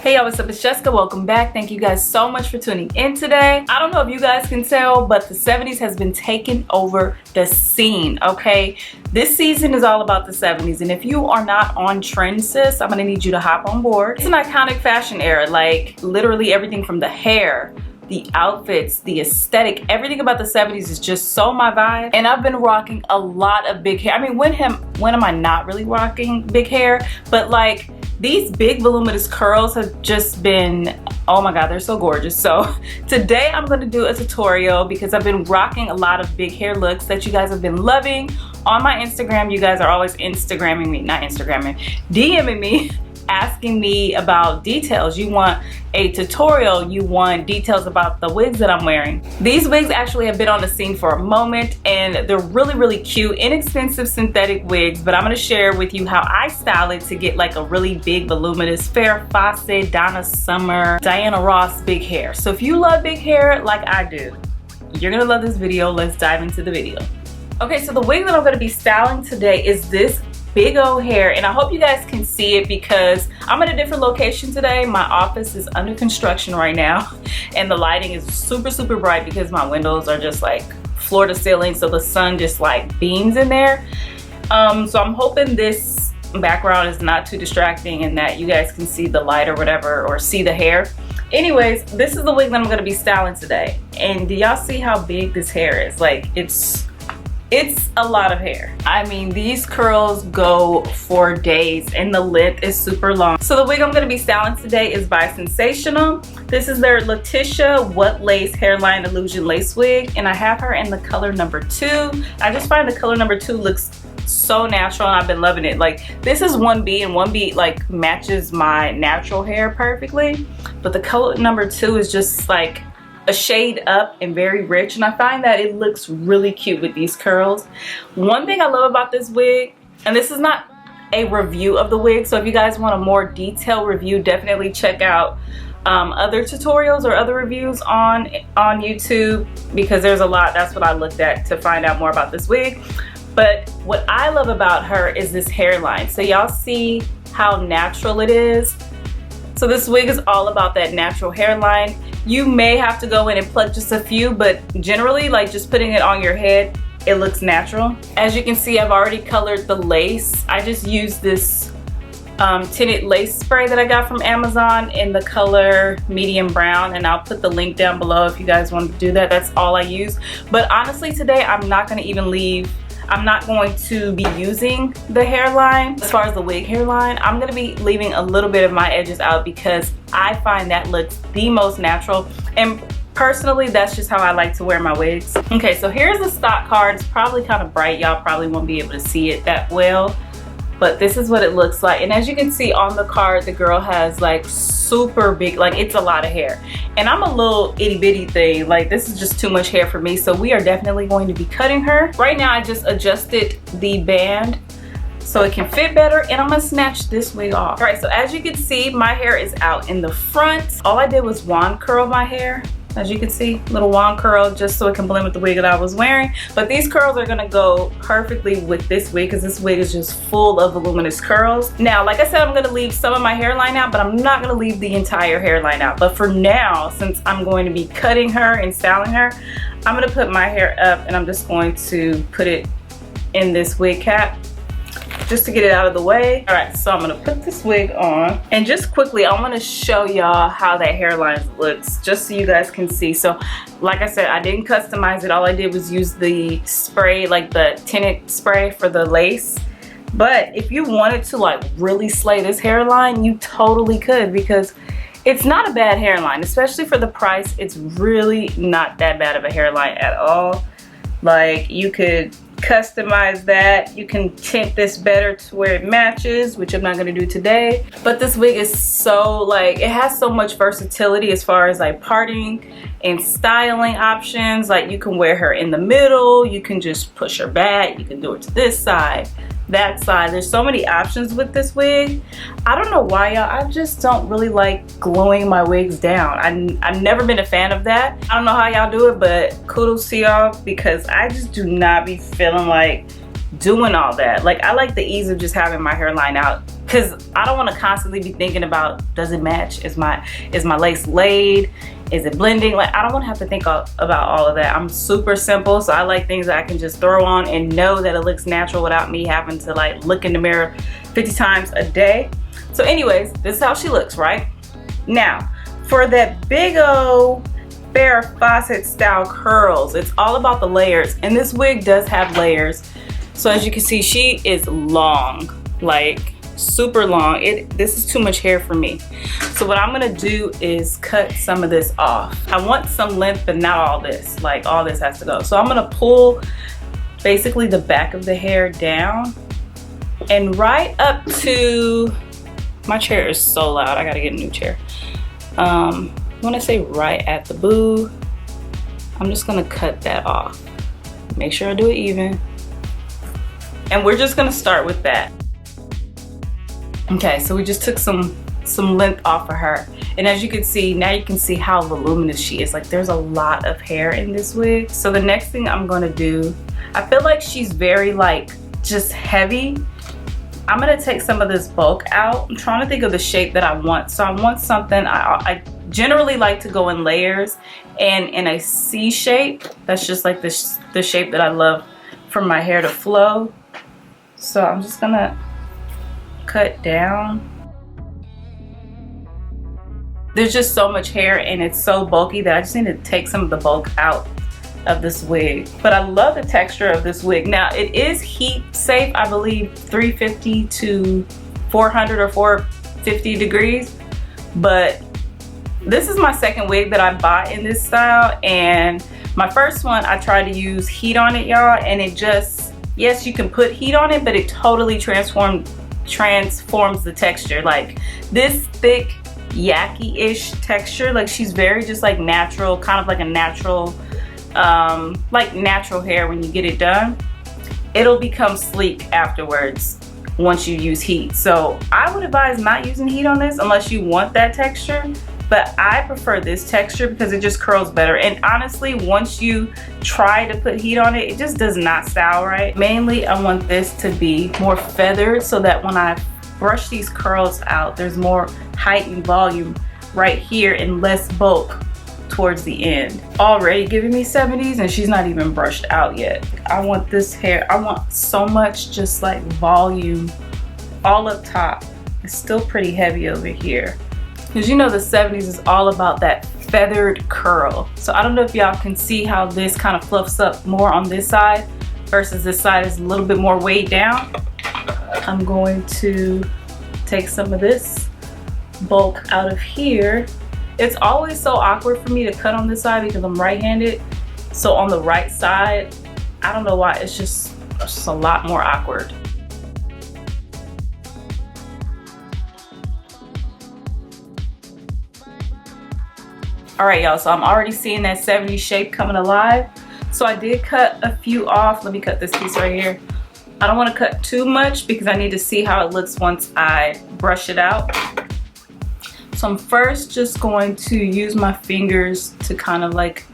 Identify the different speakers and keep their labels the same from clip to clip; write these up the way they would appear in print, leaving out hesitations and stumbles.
Speaker 1: Hey y'all, what's up? It's Jessica. Welcome back. Thank you guys so much for tuning in today. I don't know if you guys can tell, but the 70s has been taking over the scene, okay? This season is all about the 70s, and if you are not on trend, sis, I'm gonna need you to hop on board. It's an iconic fashion era, like literally everything from the hair, the outfits, the aesthetic, everything about the 70s is just so my vibe. And I've been rocking a lot of big hair. I mean, when am I not really rocking big hair? But like, these big voluminous curls have just been, oh my God, they're so gorgeous. So today I'm gonna do a tutorial because I've been rocking a lot of big hair looks that you guys have been loving. On my Instagram, you guys are always DMing me, asking me about details. You want a tutorial, you want details about the wigs that I'm wearing. These wigs actually have been on the scene for a moment, and they're really cute, inexpensive synthetic wigs, but I'm gonna share with you how I style it to get like a really big voluminous Farrah Fawcett, Donna Summer, Diana Ross big hair. So if you love big hair like I do, you're gonna love this video. Let's dive into the video. Okay, so the wig that I'm gonna be styling today is this big old hair, and I hope you guys can see it because I'm at a different location today. My office is under construction right now, and the lighting is super bright because my windows are just like floor to ceiling, so the sun just like beams in there. So I'm hoping this background is not too distracting and that you guys can see the light or whatever, or see the hair. Anyways, this is the wig that I'm gonna be styling today, and do y'all see how big this hair is? Like, it's a lot of hair. I mean, these curls go for days and the length is super long. So the wig I'm gonna be styling today is by Sensational. This is their LATISHA What Lace Hairline Illusion Lace Wig, and I have her in the color number 2. I just find the color number 2 looks so natural and I've been loving it. Like, this is 1B, and 1B like matches my natural hair perfectly, but the color number 2 is just like a shade up and very rich, and I find that it looks really cute with these curls. One thing I love about this wig, and this is not a review of the wig, so if you guys want a more detailed review, definitely check out other tutorials or other reviews on YouTube, because there's a lot. That's what I looked at to find out more about this wig. But what I love about her is this hairline. So y'all see how natural it is. So this wig is all about that natural hairline. You may have to go in and pluck just a few, but generally, like, just putting it on your head, it looks natural. As you can see, I've already colored the lace. I just used this tinted lace spray that I got from Amazon in the color medium brown, and I'll put the link down below if you guys want to do that. That's all I use. But honestly, today I'm not going to be using the hairline. As far as the wig hairline, I'm gonna be leaving a little bit of my edges out because I find that looks the most natural, and personally that's just how I like to wear my wigs. Okay, so here's the stock card. It's probably kind of bright, y'all probably won't be able to see it that well, but this is what it looks like. And as you can see on the card, the girl has like super big, like, it's a lot of hair, and I'm a little itty-bitty thing. Like, this is just too much hair for me, so we are definitely going to be cutting her. Right now I just adjusted the band so it can fit better, and I'm gonna snatch this wig off. All right, so as you can see, my hair is out in the front. All I did was wand curl my hair. As you can see, little wand curl, just so it can blend with the wig that I was wearing. But these curls are gonna go perfectly with this wig because this wig is just full of voluminous curls. Now, like I said, I'm gonna leave some of my hairline out, but I'm not gonna leave the entire hairline out. But for now, since I'm going to be cutting her and styling her, I'm gonna put my hair up, and I'm just going to put it in this wig cap just to get it out of the way. All right, so I'm gonna put this wig on, and just quickly, I wanna show y'all how that hairline looks, just so you guys can see. So, like I said, I didn't customize it. All I did was use the spray, like the tinted spray for the lace. But if you wanted to like really slay this hairline, you totally could, because it's not a bad hairline, especially for the price. It's really not that bad of a hairline at all. Like, you could customize that. You can tint this better to where it matches, which I'm not going to do today. But this wig is so, like, it has so much versatility as far as like parting and styling options. Like, you can wear her in the middle, you can just push her back, you can do it to this side, that side. There's so many options with this wig. I don't know why, y'all. I just don't really like gluing my wigs down. I've never been a fan of that. I don't know how y'all do it, but kudos to y'all, because I just do not be feeling like doing all that. Like, I like the ease of just having my hairline out, because I don't want to constantly be thinking about, does it match? Is my lace laid? Is it blending? Like, I don't want to have to think about all of that. I'm super simple, so I like things that I can just throw on and know that it looks natural without me having to like look in the mirror 50 times a day. So anyways, this is how she looks, right? Now, for that big old Farrah Fawcett style curls, it's all about the layers, and this wig does have layers. So as you can see, she is long, like super long. This is too much hair for me. So what I'm gonna do is cut some of this off. I want some length, but not all this. Like, all this has to go. So I'm gonna pull basically the back of the hair down and right up to, my chair is so loud, I gotta get a new chair. When I say right at the boo, I'm just gonna cut that off. Make sure I do it even. And we're just gonna start with that. Okay, so we just took some length off of her. And as you can see, now you can see how voluminous she is. Like, there's a lot of hair in this wig. So the next thing I'm gonna do, I feel like she's very like just heavy. I'm gonna take some of this bulk out. I'm trying to think of the shape that I want. So I want something, I generally like to go in layers and in a C shape. That's just like the shape that I love for my hair to flow. So I'm just gonna cut down. There's just so much hair and it's so bulky that I just need to take some of the bulk out of this wig. But I love the texture of this wig. Now, it is heat safe, I believe 350 to 400 or 450 degrees, but this is my second wig that I bought in this style, and my first one I tried to use heat on it, y'all, and it just, yes, you can put heat on it, but it totally transforms the texture. Like, this thick yaki-ish texture, like she's very just like natural, kind of like a natural like natural hair. When you get it done, it'll become sleek afterwards once you use heat. So I would advise not using heat on this unless you want that texture, but I prefer this texture because it just curls better. And honestly, once you try to put heat on it, it just does not style right. Mainly I want this to be more feathered so that when I brush these curls out, there's more height and volume right here and less bulk towards the end. Already giving me 70s and she's not even brushed out yet. I want this hair, I want so much just like volume all up top. It's still pretty heavy over here. Because you know the 70s is all about that feathered curl. So I don't know if y'all can see how this kind of fluffs up more on this side versus this side is a little bit more weighed down. I'm going to take some of this bulk out of here. It's always so awkward for me to cut on this side because I'm right-handed. So on the right side, I don't know why, it's just a lot more awkward. All right, y'all, so I'm already seeing that 70s shape coming alive. So I did cut a few off. Let me cut this piece right here. I don't want to cut too much because I need to see how it looks once I brush it out. So I'm first just going to use my fingers to kind of like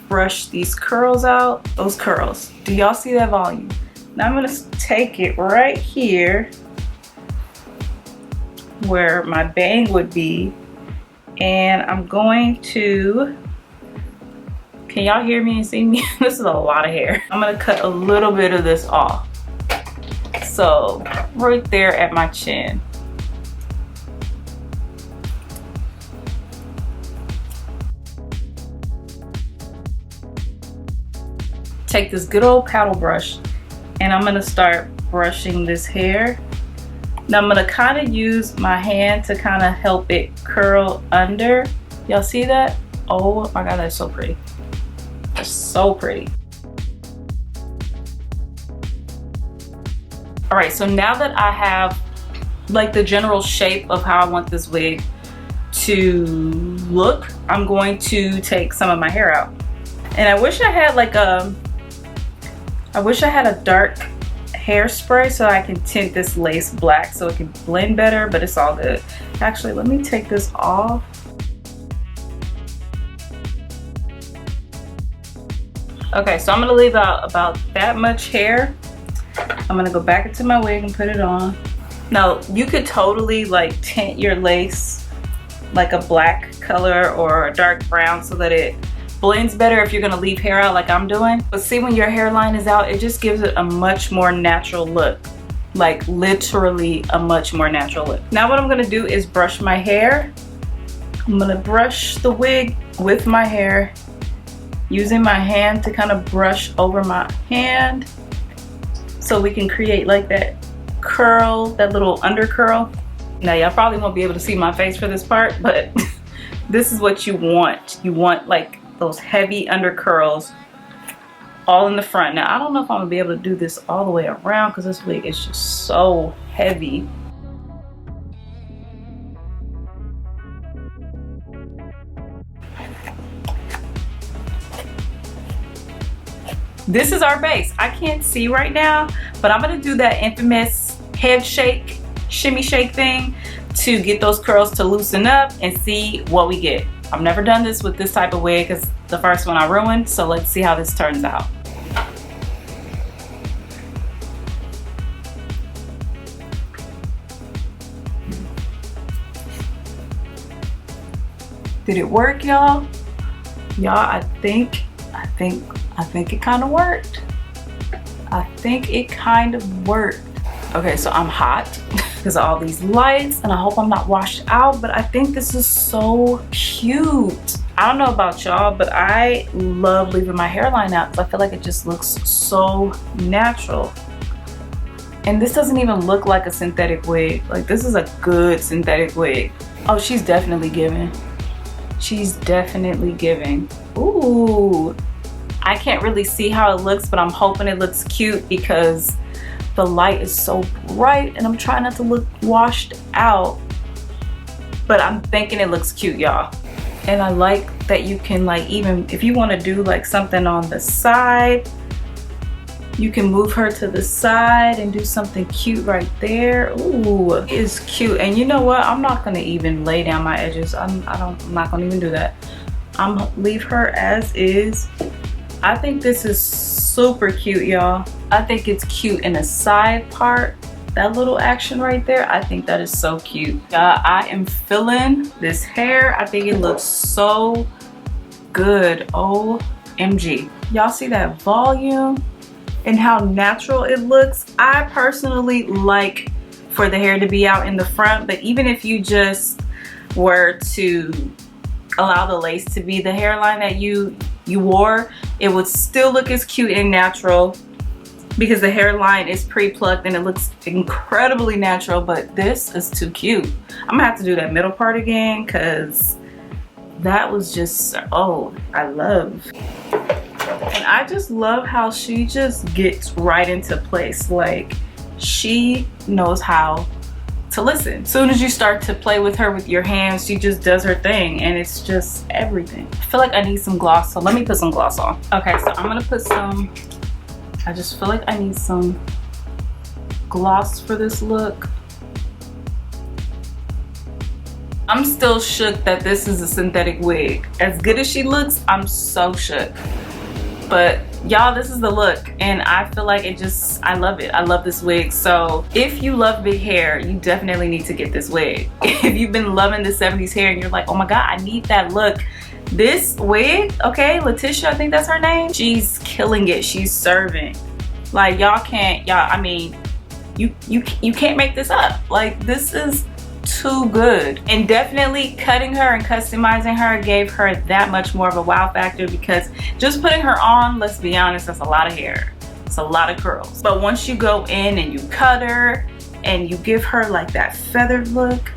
Speaker 1: brush these curls out. Those curls, do y'all see that volume? Now I'm gonna take it right here where my bang would be, and I'm going to, can y'all hear me and see me? This is a lot of hair. I'm gonna cut a little bit of this off. So right there at my chin. Take this good old paddle brush and I'm gonna start brushing this hair. Now I'm gonna kind of use my hand to kind of help it curl under. Y'all see that? Oh my God, that's so pretty. That's so pretty. All right, so now that I have like the general shape of how I want this wig to look, I'm going to take some of my hair out. And I wish I had like a dark hairspray so I can tint this lace black so it can blend better, but it's all good. Actually, let me take this off. Okay, so I'm gonna leave out about that much hair. I'm gonna go back into my wig and put it on. Now, you could totally like tint your lace like a black color or a dark brown so that it blends better if you're gonna leave hair out like I'm doing. But see, when your hairline is out, it just gives it a much more natural look. Like literally a much more natural look. Now what I'm gonna do is brush my hair. I'm gonna brush the wig with my hair, using my hand to kind of brush over my hand so we can create like that curl, that little under curl. Now y'all probably won't be able to see my face for this part, but this is what you want. You want like those heavy under curls all in the front. Now I don't know if I'm gonna be able to do this all the way around because this wig is just so heavy. This is our base. I can't see right now, but I'm gonna do that infamous head shake, shimmy shake thing to get those curls to loosen up and see what we get. I've never done this with this type of wig because the first one I ruined, so let's see how this turns out. Did it work, y'all? Y'all, I think it kind of worked. I think it kind of worked. Okay, so I'm hot because of all these lights and I hope I'm not washed out, but I think this is so cute. I don't know about y'all, but I love leaving my hairline out because I feel like it just looks so natural. And this doesn't even look like a synthetic wig. Like, this is a good synthetic wig. Oh, she's definitely giving. She's definitely giving. Ooh. I can't really see how it looks, but I'm hoping it looks cute because the light is so bright and I'm trying not to look washed out. But I'm thinking it looks cute, y'all. And I like that you can, like, even if you want to do like something on the side, you can move her to the side and do something cute right there. Ooh, it is cute. And you know what? I'm not gonna even lay down my edges. I'm not gonna even do that. I'm gonna leave her as is. I think this is super cute, y'all. I think it's cute in the side part. That little action right there, I think that is so cute. I am feeling this hair. I think it looks so good. OMG. Y'all see that volume and how natural it looks? I personally like for the hair to be out in the front, but even if you just were to allow the lace to be the hairline that you wore, it would still look as cute and natural because the hairline is pre-plucked and it looks incredibly natural. But this is too cute. I'm gonna have to do that middle part again because that was just, oh, I love. And I just love how she just gets right into place. Like, she knows how to listen. As soon as you start to play with her with your hands, she just does her thing and it's just everything. I feel like I need some gloss, so let me put some gloss on. Okay, so I'm gonna put some, I just feel like I need some gloss for this look. I'm still shook that this is a synthetic wig. As good as she looks, I'm so shook. But y'all, this is the look and I feel like it just, I love it. I love this wig. So if you love big hair, you definitely need to get this wig. If you've been loving the 70s hair and you're like, oh my God, I need that look. This wig, okay, LATISHA, I think that's her name. She's killing it. She's serving. Like, y'all can't, y'all, I mean, you can't make this up. Like, this is too good. And definitely cutting her and customizing her gave her that much more of a wow factor because just putting her on, let's be honest, that's a lot of hair. It's a lot of curls. But once you go in and you cut her and you give her like that feathered look,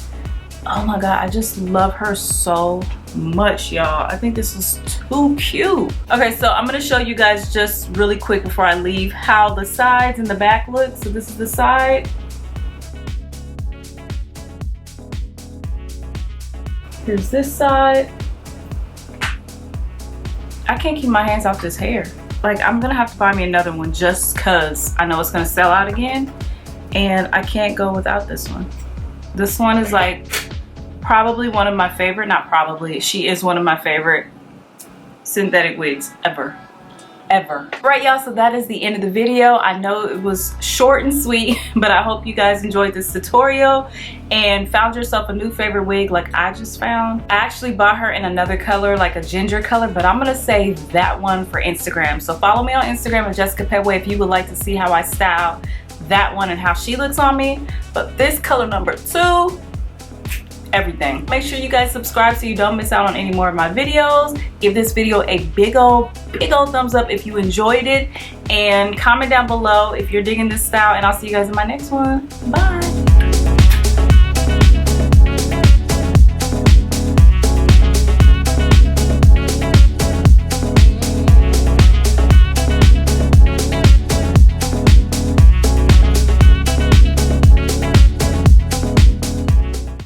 Speaker 1: oh my God, I just love her so much, y'all. I think this is too cute. Okay, so I'm gonna show you guys just really quick before I leave how the sides and the back look. So this is the side. Here's this side. I can't keep my hands off this hair. Like, I'm gonna have to buy me another one just cause I know it's gonna sell out again and I can't go without this one. This one is like probably one of my favorite, not probably, she is one of my favorite synthetic wigs ever. ever. Right, y'all, so that is the end of the video. I know it was short and sweet, but I hope you guys enjoyed this tutorial and found yourself a new favorite wig like I just found. I actually bought her in another color, like a ginger color, but I'm gonna save that one for Instagram. So follow me on Instagram at Jessica Pettway if you would like to see how I style that one and how she looks on me. But this color number 2, everything. Make sure you guys subscribe so you don't miss out on any more of my videos. Give this video a big old thumbs up if you enjoyed it, and comment down below if you're digging this style, and I'll see you guys in my next one. Bye.